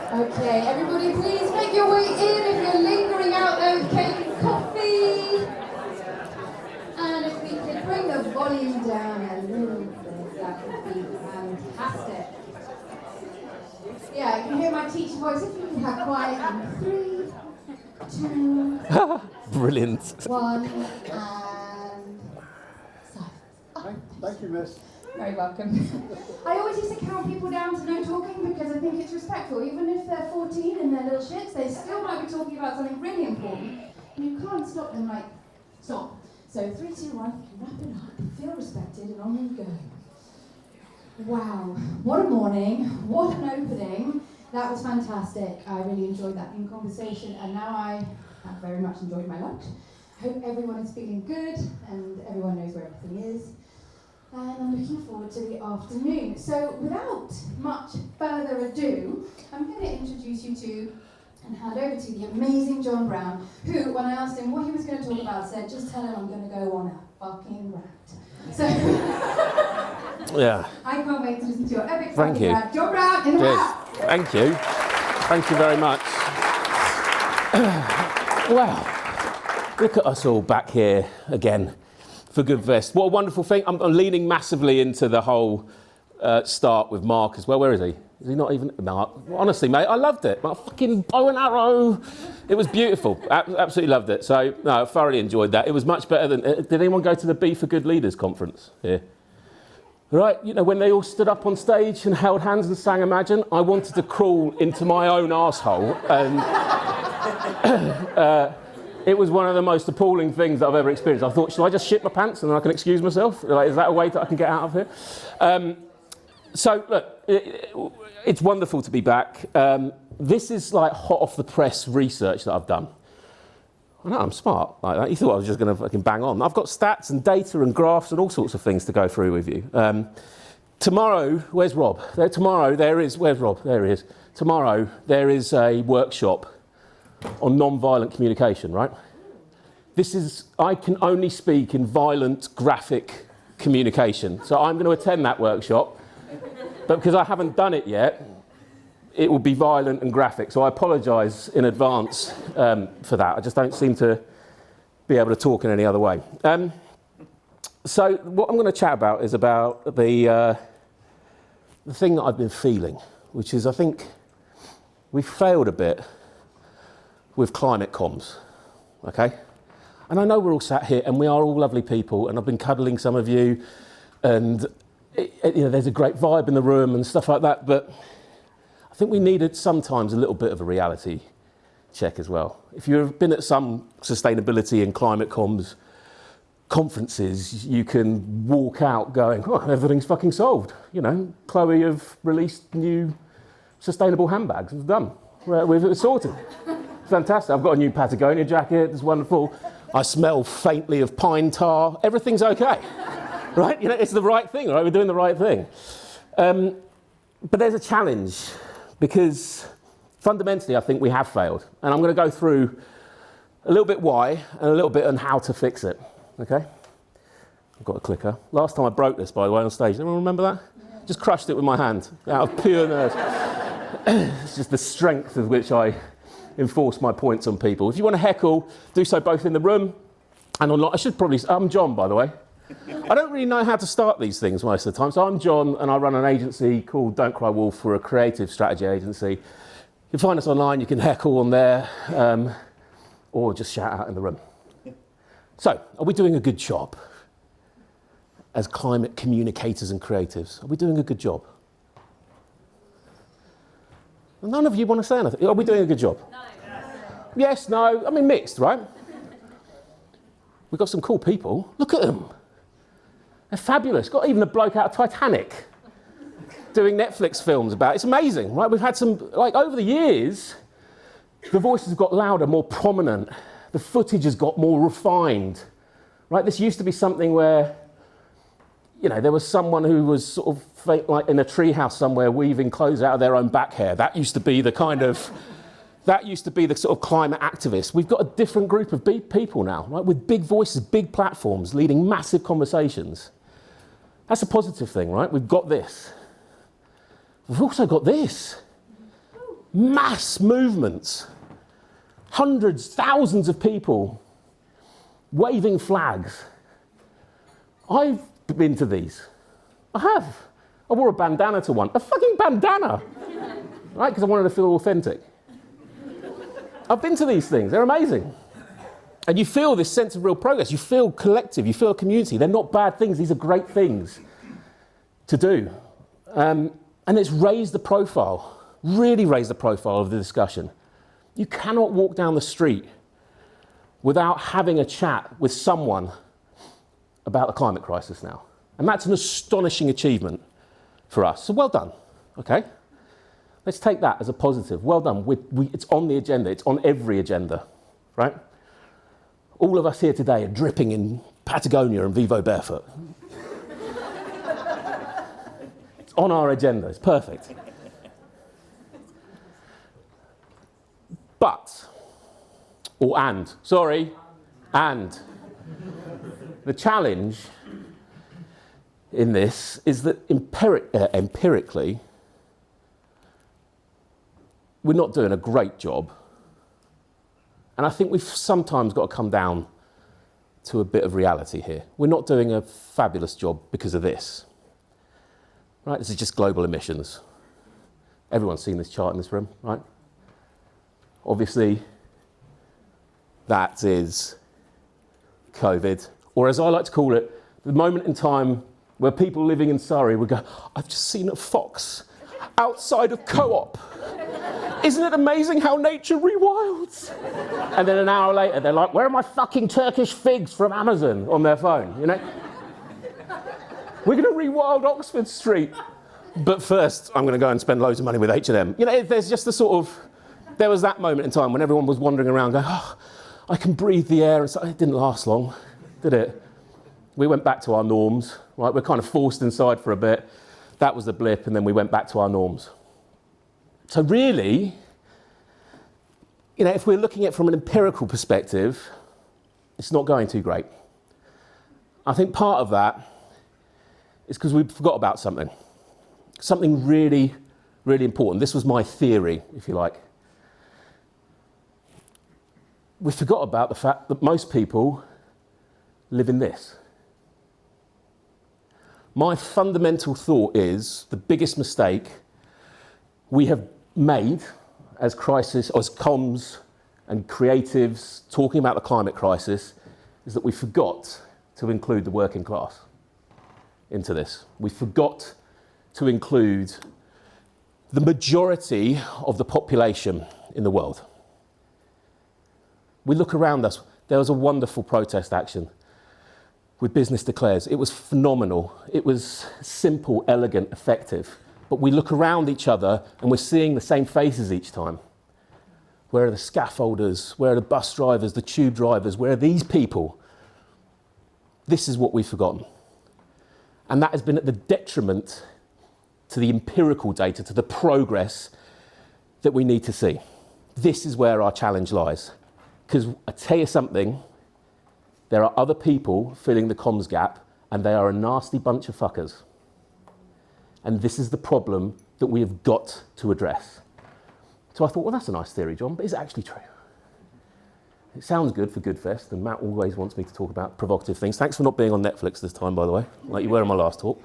Okay, everybody please make your way in if you're lingering out there with cake and coffee. And if we could bring the volume down a little bit, that would be fantastic. Yeah, you can hear my teacher voice. If you can have quiet in 3, 2, Brilliant. 1, and silence. Thank you, miss. Very welcome. I always used to count people down to no talking because I think it's respectful. Even if they're 14 and they're little shits, they still might be talking about something really important. And you can't stop them like, stop. So 3, 2, 1, wrap it up, feel respected, and on we go. Wow, what a morning, what an opening. That was fantastic. I really enjoyed that in conversation, and now I have very much enjoyed my lunch. Hope everyone is feeling good and everyone knows where everything is. And I'm looking forward to the afternoon. So without much further ado, I'm going to introduce you to and hand over to the amazing John Brown, who, when I asked him what he was going to talk about, said, just tell him I'm going to go on a fucking rant. So Yeah. I can't wait to listen to your epic Thank you. rant. John Brown, in the Cheers. house. Thank you. Thank you very much. Wow. Look at us all back here again for Good Vest. What a wonderful thing. I'm leaning massively into the whole start with Mark as well. Where is he? Is he not even? Mark. Honestly, mate, I loved it. My fucking bow and arrow. It was beautiful. Absolutely loved it. So, no, I thoroughly enjoyed that. It was much better than... did anyone go to the Be for Good Leaders conference here? Right, you know, when they all stood up on stage and held hands and sang Imagine, I wanted to crawl into my own arsehole, and it was one of the most appalling things that I've ever experienced. I thought, should I just shit my pants and then I can excuse myself? Like, is that a way that I can get out of here? So, look, it's wonderful to be back. This is like hot off the press research that I've done. I know, I'm smart like that. You thought I was just going to fucking bang on. I've got stats and data and graphs and all sorts of things to go through with you. Tomorrow, where's Rob? Where's Rob? There he is. Tomorrow, there is a workshop on non-violent communication, right? I can only speak in violent, graphic communication. So I'm going to attend that workshop, but because I haven't done it yet, it will be violent and graphic. So I apologise in advance for that. I just don't seem to be able to talk in any other way. So what I'm going to chat about is about the thing that I've been feeling, which is I think we failed a bit with climate comms, okay? And I know we're all sat here and we are all lovely people, and I've been cuddling some of you, and you know, there's a great vibe in the room and stuff like that, but I think we needed sometimes a little bit of a reality check as well. If you've been at some sustainability and climate comms conferences, you can walk out going, oh, everything's fucking solved. You know, Chloe have released new sustainable handbags. It's done. It's sorted. Fantastic. I've got a new Patagonia jacket. It's wonderful. I smell faintly of pine tar. Everything's okay. Right? You know, it's the right thing, right? We're doing the right thing. But there's a challenge, because fundamentally I think we have failed. And I'm going to go through a little bit why and a little bit on how to fix it. Okay? I've got a clicker. Last time I broke this, by the way, on stage. Anyone remember that? Yeah. Just crushed it with my hand out of pure nerves. It's just the strength with which I enforce my points on people. If you want to heckle, do so both in the room and online. I'm John, by the way. I don't really know how to start these things most of the time. So I'm John, and I run an agency called Don't Cry Wolf. We're a creative strategy agency. You can find us online, you can heckle on there, or just shout out in the room. So, are we doing a good job as climate communicators and creatives? Are we doing a good job? None of you want to say anything. Are we doing a good job? No. Yes, no, I mean mixed, right? We've got some cool people. Look at them. They're fabulous. Got even a bloke out of Titanic doing Netflix films about it. It's amazing, right? We've had some, like, over the years, the voices have got louder, more prominent. The footage has got more refined, right? This used to be something where, you know, there was someone who was sort of like in a treehouse somewhere weaving clothes out of their own back hair. That used to be the kind of, that used to be the sort of climate activist. We've got a different group of people now, right? With big voices, big platforms, leading massive conversations. That's a positive thing, right? We've got this. We've also got this. mass movements, hundreds, thousands of people waving flags. I've been to these. I have. I wore a bandana to one. A fucking bandana! Right, because I wanted to feel authentic. I've been to these things. They're amazing. And you feel this sense of real progress. You feel collective. You feel a community. They're not bad things. These are great things to do. And it's raised the profile, really raised the profile of the discussion. You cannot walk down the street without having a chat with someone about the climate crisis now. And that's an astonishing achievement for us. So well done, okay? Let's take that as a positive. Well done. It's on the agenda. It's on every agenda, right? All of us here today are dripping in Patagonia and Vivo Barefoot. It's on our agenda. It's perfect. And the challenge in this is that empirically, we're not doing a great job. And I think we've sometimes got to come down to a bit of reality here. We're not doing a fabulous job because of this. Right? This is just global emissions. Everyone's seen this chart in this room, right? Obviously, that is COVID, or as I like to call it, the moment in time where people living in Surrey would go, I've just seen a fox outside of Co-op. Isn't it amazing how nature rewilds? And then an hour later, they're like, where are my fucking Turkish figs from Amazon on their phone, you know? We're going to rewild Oxford Street. But first, I'm going to go and spend loads of money with H&M. You know, there's just the sort of, there was that moment in time when everyone was wandering around going, oh, I can breathe the air. And so it didn't last long, did it? We went back to our norms, right? We're kind of forced inside for a bit. That was the blip, and then we went back to our norms. So really, you know, if we're looking at it from an empirical perspective, it's not going too great. I think part of that is because we forgot about something really, really important. This was my theory, if you like. We forgot about the fact that most people live in this. My fundamental thought is the biggest mistake we have made as comms and creatives talking about the climate crisis is that we forgot to include the working class into this. We forgot to include the majority of the population in the world. We look around us. There was a wonderful protest action with Business Declares. It was phenomenal. It was simple, elegant, effective. But we look around each other and we're seeing the same faces each time. Where are the scaffolders? Where are the bus drivers, the tube drivers? Where are these people? This is what we've forgotten. And that has been at the detriment to the empirical data, to the progress that we need to see. This is where our challenge lies. Because I tell you something, there are other people filling the comms gap, and they are a nasty bunch of fuckers. And this is the problem that we have got to address. So I thought, well, that's a nice theory, John, but is it actually true? It sounds good for Goodfest, and Matt always wants me to talk about provocative things. Thanks for not being on Netflix this time, by the way, like you were in my last talk.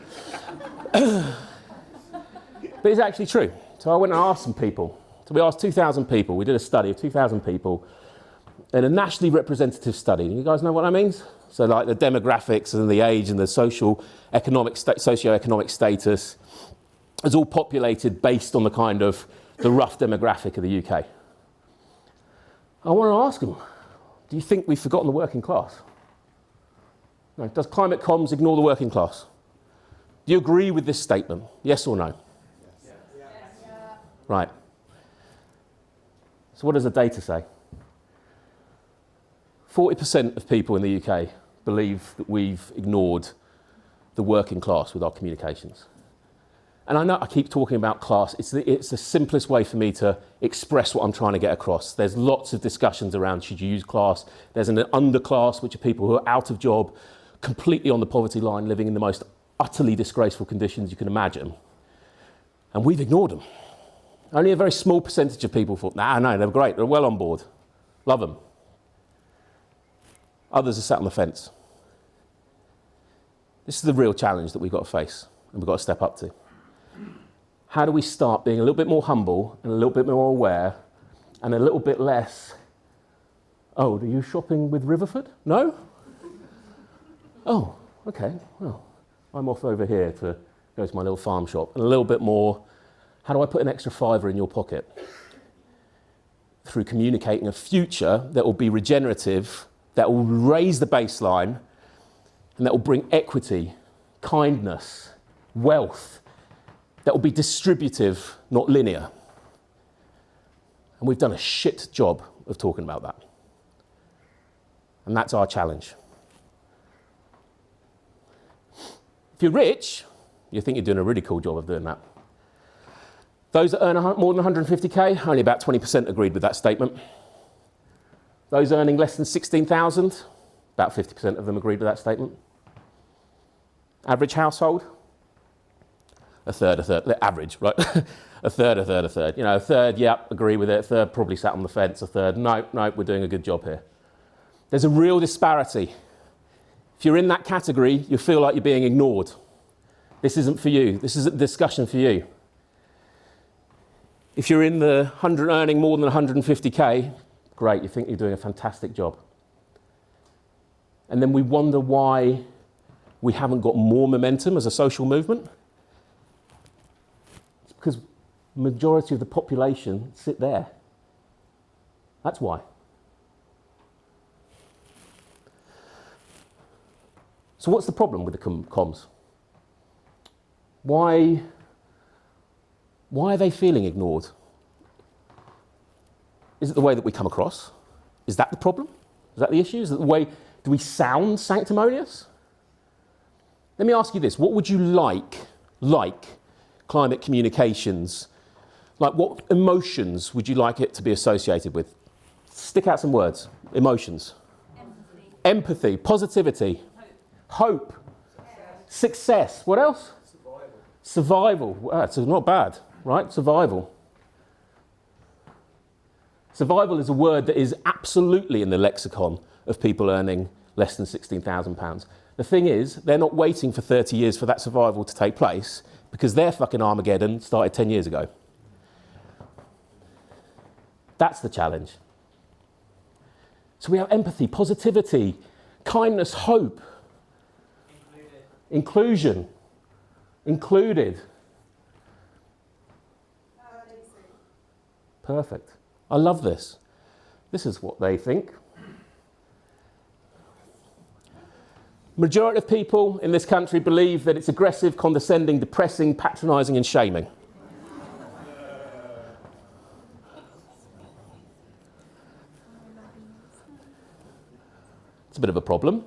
But it's actually true. So I went and asked some people. So we asked 2,000 people. We did a study of 2,000 people in a nationally representative study. You guys know what that means? So like the demographics and the age and the socio-economic status is all populated based on the kind of the rough demographic of the UK. I want to ask them, do you think we've forgotten the working class? No. Does climate comms ignore the working class? Do you agree with this statement? Yes or no? Yes. Yes. Right. So what does the data say? 40% of people in the UK believe that we've ignored the working class with our communications. And I know I keep talking about class. It's the simplest way for me to express what I'm trying to get across. There's lots of discussions around should you use class. There's an underclass, which are people who are out of job, completely on the poverty line, living in the most utterly disgraceful conditions you can imagine. And we've ignored them. Only a very small percentage of people thought, no, they're great, they're well on board. Love them. Others are sat on the fence. This is the real challenge that we've got to face and we've got to step up to. How do we start being a little bit more humble and a little bit more aware and a little bit less, oh, are you shopping with Riverford? No? Oh, okay, well, I'm off over here to go to my little farm shop. And a little bit more, how do I put an extra £5 in your pocket? Through communicating a future that will be regenerative, that will raise the baseline, and that will bring equity, kindness, wealth, that will be distributive, not linear. And we've done a shit job of talking about that. And that's our challenge. If you're rich, you think you're doing a really cool job of doing that. Those that earn more than 150k, only about 20% agreed with that statement. Those earning less than 16,000, about 50% of them agreed with that statement. Average household, a third, the average, right? a third. You know, a third, yep, agree with it. A third probably sat on the fence. A third, no, we're doing a good job here. There's a real disparity. If you're in that category, you feel like you're being ignored. This isn't for you. This isn't a discussion for you. If you're in the 100 earning more than 150k, great, you think you're doing a fantastic job. And then we wonder why we haven't got more momentum as a social movement. It's because the majority of the population sit there. That's why. So what's the problem with the comms? Why are they feeling ignored? Is it the way that we come across? Is that the problem? Is that the issue? Is it the way, do we sound sanctimonious? Let me ask you this, what would you like climate communications, like what emotions would you like it to be associated with? Stick out some words, emotions. Empathy, positivity, hope, success. What else? Survival. Well, that's not bad, right? Survival. Survival is a word that is absolutely in the lexicon of people earning less than £16,000. The thing is, they're not waiting for 30 years for that survival to take place because their fucking Armageddon started 10 years ago. That's the challenge. So we have empathy, positivity, kindness, hope, inclusion, included. Perfect. I love this. This is what they think. Majority of people in this country believe that it's aggressive, condescending, depressing, patronising and shaming. It's a bit of a problem.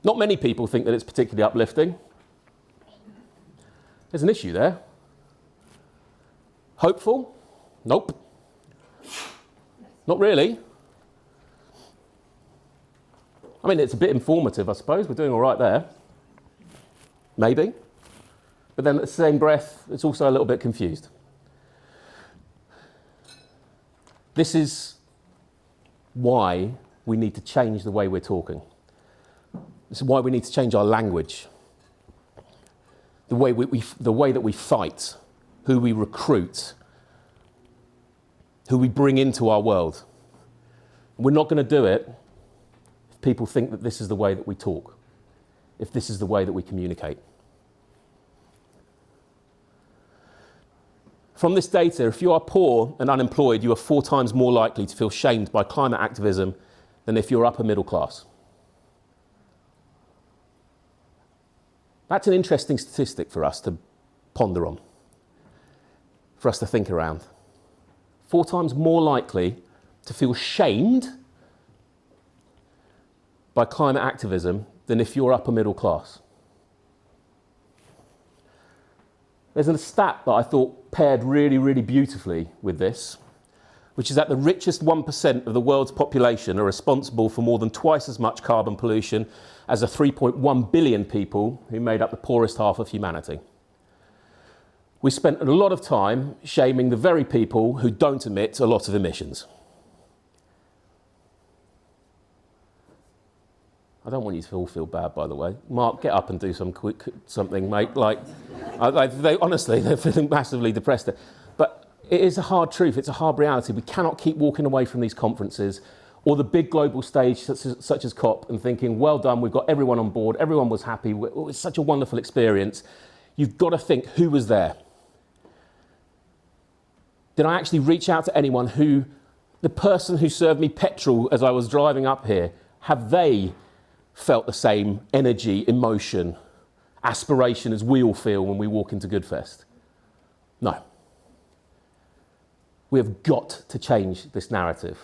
Not many people think that it's particularly uplifting. There's an issue there. Hopeful? Nope. Not really. I mean, it's a bit informative, I suppose. We're doing all right there. Maybe. But then at the same breath, it's also a little bit confused. This is why we need to change the way we're talking. This is why we need to change our language. The way that we fight, who we recruit, who we bring into our world. We're not going to do it if people think that this is the way that we talk, if this is the way that we communicate. From this data, if you are poor and unemployed, you are 4 times more likely to feel shamed by climate activism than if you're upper middle class. That's an interesting statistic for us to ponder on, for us to think around. 4 times more likely to feel shamed by climate activism than if you're upper middle class. There's a stat that I thought paired really, really beautifully with this, which is that the richest 1% of the world's population are responsible for more than twice as much carbon pollution as the 3.1 billion people who made up the poorest half of humanity. we spent a lot of time shaming the very people who don't emit a lot of emissions. I don't want you to all feel bad, by the way. Mark, get up and do something, mate. Like, honestly, they're feeling massively depressed. But it is a hard truth. It's a hard reality. We cannot keep walking away from these conferences or the big global stage such as COP and thinking, well done, we've got everyone on board, everyone was happy, it was such a wonderful experience. You've got to think, who was there? Did I actually reach out to anyone who, the person who served me petrol as I was driving up here, have they felt the same energy, emotion, aspiration as we all feel when we walk into Goodfest? No. We have got to change this narrative.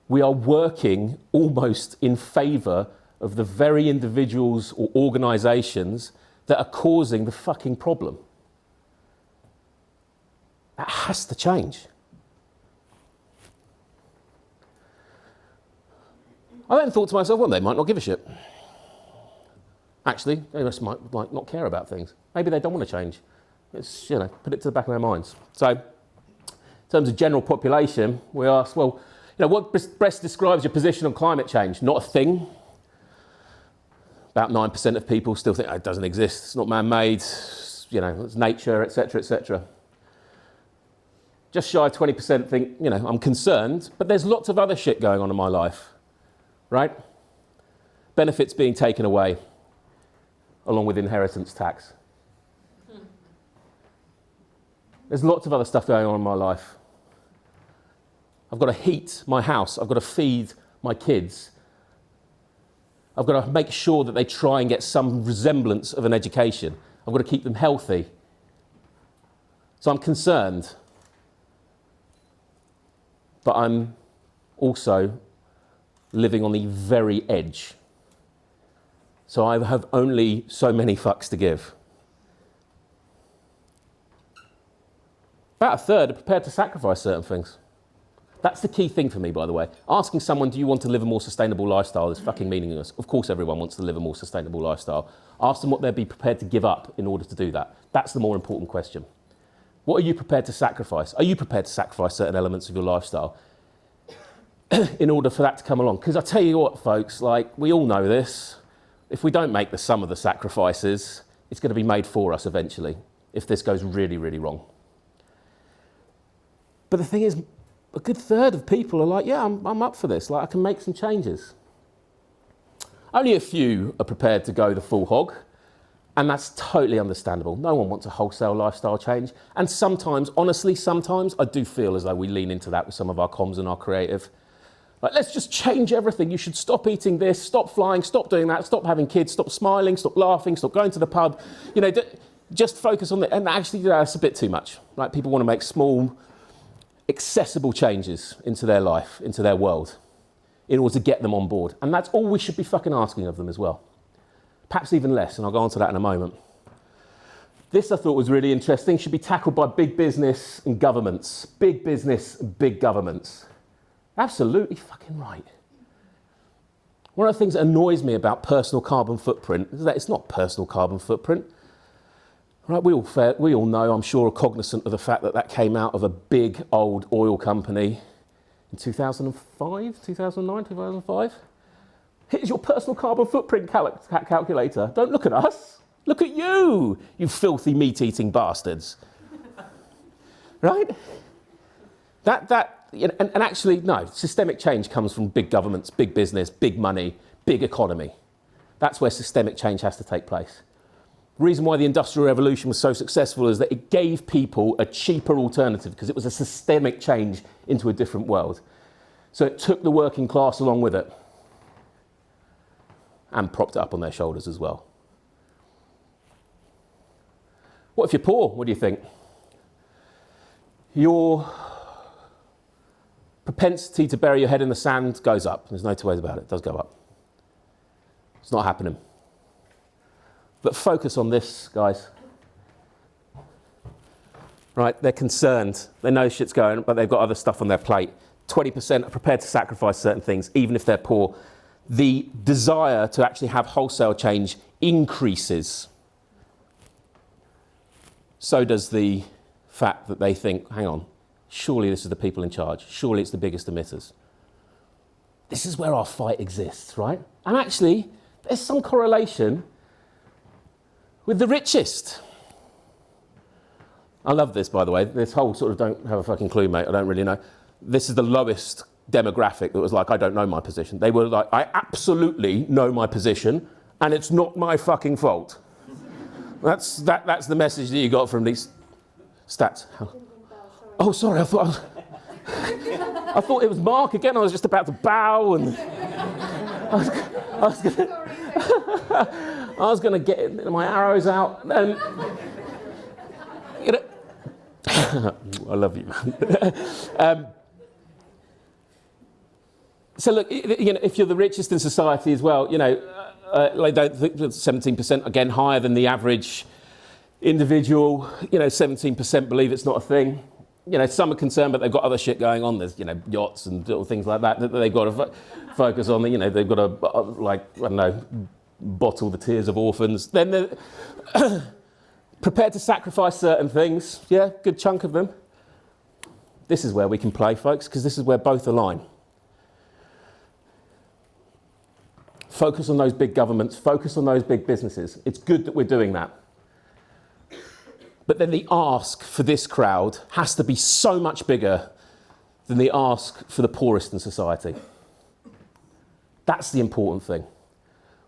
We are working almost in favour of the very individuals or organisations that are causing the fucking problem. That has to change. I then thought to myself, well, they might not give a shit. Actually, they just might not care about things. Maybe they don't want to change. It's, put it to the back of their minds. So, in terms of general population, we asked, well, what best describes your position on climate change? Not a thing. About 9% of people still think it doesn't exist, it's not man-made, it's nature, etc., etc. Just shy of 20% think, I'm concerned, but there's lots of other shit going on in my life, right? Benefits being taken away, along with inheritance tax. There's lots of other stuff going on in my life. I've got to heat my house, I've got to feed my kids. I've got to make sure that they try and get some resemblance of an education. I've got to keep them healthy. So I'm concerned. But I'm also living on the very edge. So I have only so many fucks to give. About a third are prepared to sacrifice certain things. That's the key thing for me, by the way. Asking someone, do you want to live a more sustainable lifestyle, is fucking meaningless. Of course everyone wants to live a more sustainable lifestyle. Ask them what they'd be prepared to give up in order to do that. That's the more important question. What are you prepared to sacrifice? Are you prepared to sacrifice certain elements of your lifestyle in order for that to come along? Because I tell you what, folks, we all know this. If we don't make the sum of the sacrifices, it's going to be made for us eventually, if this goes really, really wrong. But the thing is, a good third of people are like, yeah, I'm up for this. I can make some changes. Only a few are prepared to go the full hog, and that's totally understandable. No one wants a wholesale lifestyle change. And sometimes, honestly, I do feel as though we lean into that with some of our comms and our creative. Let's just change everything. You should stop eating this, stop flying, stop doing that, stop having kids, stop smiling, stop laughing, stop going to the pub. Just focus on that. And actually, that's a bit too much. People want to make small, accessible changes into their life, into their world, in order to get them on board. And that's all we should be fucking asking of them as well. Perhaps even less, and I'll go on to that in a moment. This I thought was really interesting, should be tackled by big business and governments. Big business and big governments. Absolutely fucking right. One of the things that annoys me about personal carbon footprint is that it's not personal carbon footprint. Right, we all know, I'm sure, are cognizant of the fact that came out of a big old oil company in 2005, 2009, 2005. Here's your personal carbon footprint calculator. Don't look at us. Look at you, you filthy meat-eating bastards. Right? And actually, no, systemic change comes from big governments, big business, big money, big economy. That's where systemic change has to take place. The reason why the Industrial Revolution was so successful is that it gave people a cheaper alternative because it was a systemic change into a different world. So it took the working class along with it and propped it up on their shoulders as well. What if you're poor? What do you think? Your propensity to bury your head in the sand goes up. There's no two ways about it. It does go up. It's not happening. But focus on this, guys. Right, they're concerned. They know shit's going, but they've got other stuff on their plate. 20% are prepared to sacrifice certain things, even if they're poor. The desire to actually have wholesale change increases. so does the fact that they think, hang on, surely this is the people in charge. Surely it's the biggest emitters. This is where our fight exists, right? And actually, there's some correlation with the richest. I love this, by the way. This whole sort of don't have a fucking clue, mate. I don't really know. This is the lowest demographic that was like, I don't know my position. They were like, I absolutely know my position, and it's not my fucking fault. That's the message that you got from these stats. Oh, sorry, I thought it was Mark again. I was just about to bow, and I was going to get my arrows out, and you know, I love you, man. So look, you know, if you're the richest in society as well, you know, I don't think 17%, again, higher than the average individual. You know, 17% believe it's not a thing. You know, some are concerned, but they've got other shit going on. There's, you know, yachts and little things like that they've got to focus on. You know, they've got to, like, I don't know, bottle the tears of orphans. Then they're prepared to sacrifice certain things. Yeah, good chunk of them. This is where we can play, folks, because this is where both align. Focus on those big governments, focus on those big businesses. It's good that we're doing that. But then the ask for this crowd has to be so much bigger than the ask for the poorest in society. That's the important thing.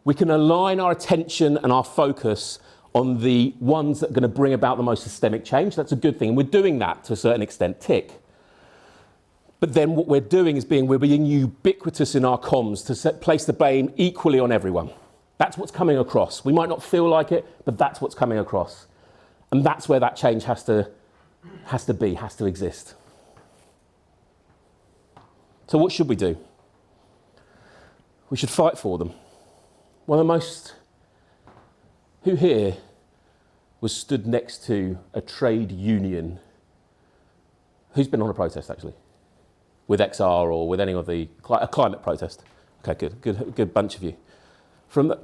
We can align our attention and our focus on the ones that are going to bring about the most systemic change. That's a good thing. And we're doing that to a certain extent, tick. But then what we're doing is we're being ubiquitous in our comms to place the blame equally on everyone. That's what's coming across. We might not feel like it, but that's what's coming across. And that's where that change has to exist. So what should we do? We should fight for them. One of the most... Who here was stood next to a trade union? Who's been on a protest, actually? With XR or with any of a climate protest? Okay, good bunch of you.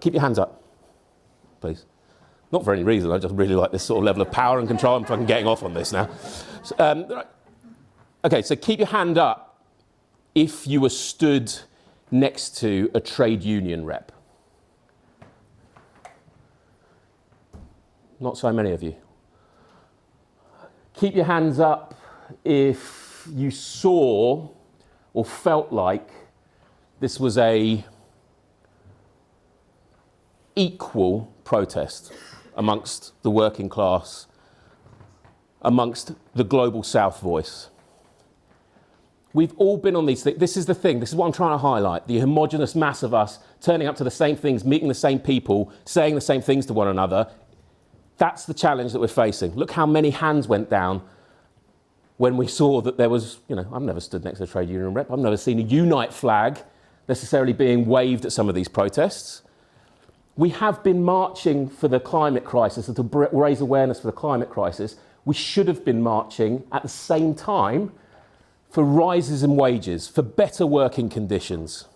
Keep your hands up, please. Not for any reason, I just really like this sort of level of power and control. I'm fucking getting off on this now. Okay, so keep your hand up if you were stood next to a trade union rep. Not so many of you. Keep your hands up if you saw or felt like this was a equal protest amongst the working class, amongst the global South voice. We've all been on these things. This is the thing. This is what I'm trying to highlight. The homogenous mass of us turning up to the same things, meeting the same people, saying the same things to one another. That's the challenge that we're facing. Look how many hands went down when we saw that there was, you know, I've never stood next to a trade union rep. I've never seen a Unite flag necessarily being waved at some of these protests. We have been marching for the climate crisis and to raise awareness for the climate crisis. We should have been marching at the same time for rises in wages, for better working conditions.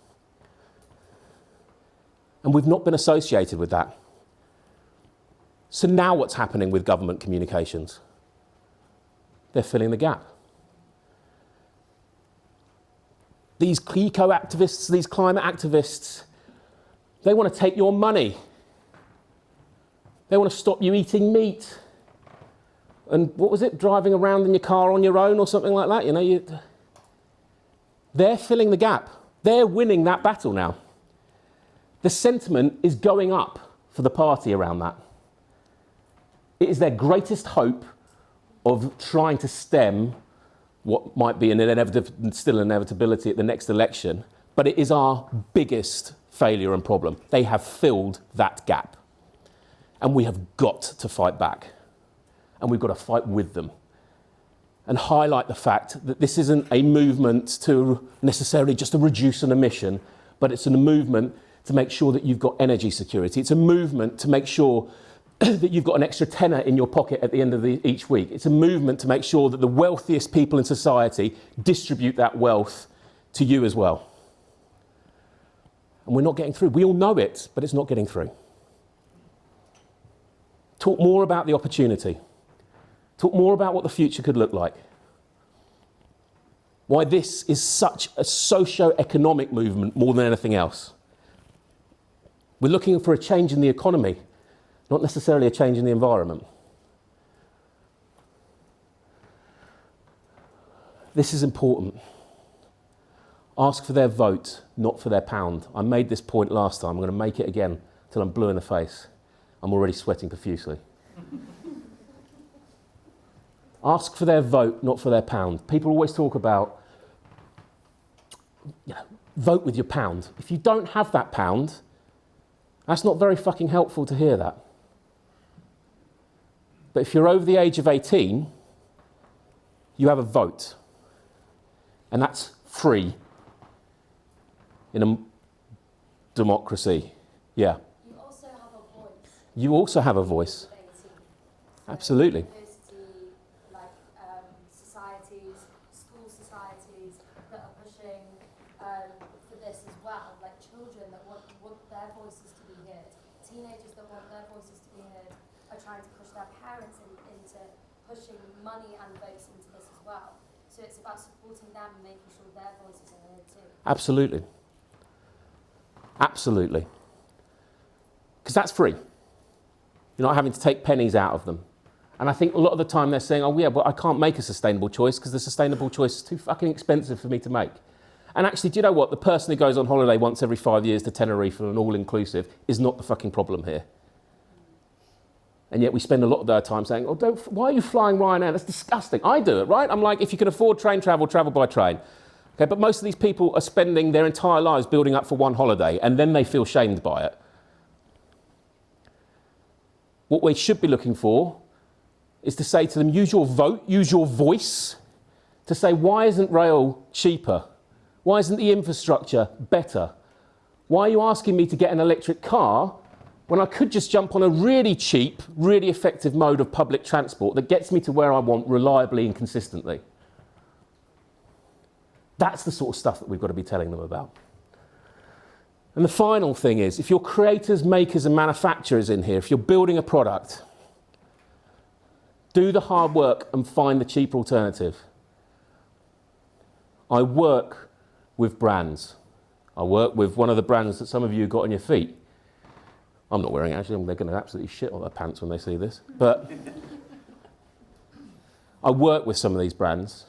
And we've not been associated with that. So now what's happening with government communications? They're filling the gap. These eco-activists, these climate activists, they want to take your money. They want to stop you eating meat. And what was it, driving around in your car on your own or something like that? You know, they're filling the gap. They're winning that battle now. The sentiment is going up for the party around that. It is their greatest hope of trying to stem what might be still an inevitability at the next election, but it is our biggest failure and problem. They have filled that gap. And we have got to fight back. And we've got to fight with them. And highlight the fact that this isn't a movement to necessarily just to reduce an emission, but it's a movement to make sure that you've got energy security. It's a movement to make sure that you've got an extra tenner in your pocket at the end of each week. It's a movement to make sure that the wealthiest people in society distribute that wealth to you as well. And we're not getting through. We all know it, but it's not getting through. Talk more about the opportunity. Talk more about what the future could look like. Why this is such a socio-economic movement more than anything else. We're looking for a change in the economy, not necessarily a change in the environment. This is important. Ask for their vote, not for their pound. I made this point last time. I'm going to make it again till I'm blue in the face. I'm already sweating profusely. Ask for their vote, not for their pound. People always talk about, vote with your pound. If you don't have that pound, that's not very fucking helpful to hear that. But if you're over the age of 18, you have a vote. And that's free in a democracy. Yeah. You also have a voice. You also have a voice. Absolutely. University, like societies, school societies that are pushing for this as well. Like children that want their voices to be heard. Teenagers that want their voices to be heard are trying to push their parents into pushing money and votes into this as well. So it's about supporting them and making sure their voices are heard too. Absolutely. Absolutely. Because that's free. You're not having to take pennies out of them. And I think a lot of the time they're saying, oh yeah, but I can't make a sustainable choice because the sustainable choice is too fucking expensive for me to make. And actually, do you know what? The person who goes on holiday once every 5 years to Tenerife for an all-inclusive is not the fucking problem here. And yet we spend a lot of our time saying, oh, why are you flying Ryanair? That's disgusting. I do it, right? I'm like, if you can afford train travel, travel by train. Okay, but most of these people are spending their entire lives building up for one holiday, and then they feel shamed by it. What we should be looking for is to say to them, use your vote, use your voice, to say, why isn't rail cheaper? Why isn't the infrastructure better? Why are you asking me to get an electric car when I could just jump on a really cheap, really effective mode of public transport that gets me to where I want reliably and consistently? That's the sort of stuff that we've got to be telling them about. And the final thing is, if you're creators, makers and manufacturers in here, if you're building a product, do the hard work and find the cheap alternative. I work with brands. I work with one of the brands that some of you got on your feet. I'm not wearing it, actually. They're going to absolutely shit on their pants when they see this. But I work with some of these brands,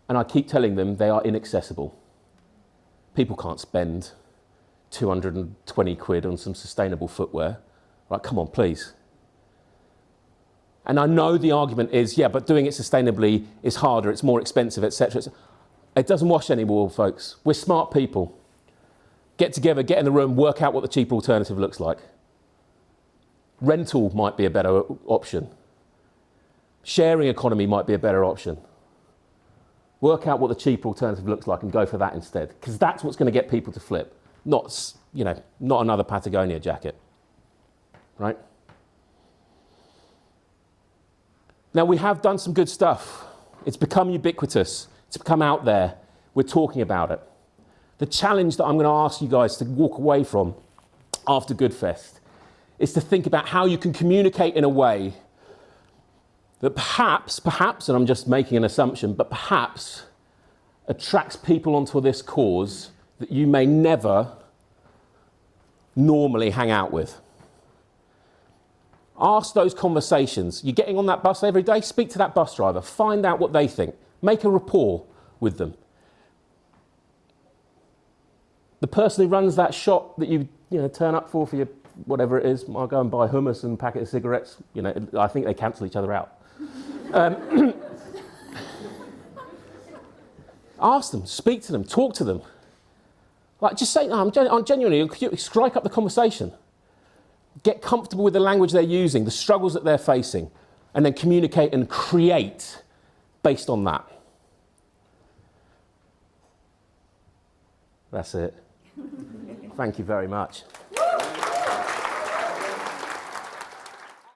and I keep telling them they are inaccessible. People can't spend 220 quid on some sustainable footwear. Right, come on, please. And I know the argument is, yeah, but doing it sustainably is harder, it's more expensive, etc. It doesn't wash anymore, folks. We're smart people. Get together, get in the room, work out what the cheap alternative looks like. Rental might be a better option. Sharing economy might be a better option. Work out what the cheap alternative looks like and go for that instead, because that's what's going to get people to flip, not another Patagonia jacket, right? Now, we have done some good stuff. It's become ubiquitous. It's become out there. We're talking about it. The challenge that I'm going to ask you guys to walk away from after Goodfest is to think about how you can communicate in a way that perhaps, and I'm just making an assumption, but perhaps attracts people onto this cause that you may never normally hang out with. Ask those conversations. You're getting on that bus every day, speak to that bus driver, find out what they think, make a rapport with them. The person who runs that shop that you turn up for your whatever it is, I'll go and buy hummus and a packet of cigarettes, I think they cancel each other out. Ask them, speak to them, talk to them. Like, just say, no, I'm genuinely, strike up the conversation. Get comfortable with the language they're using, the struggles that they're facing, and then communicate and create based on that. That's it. Thank you very much.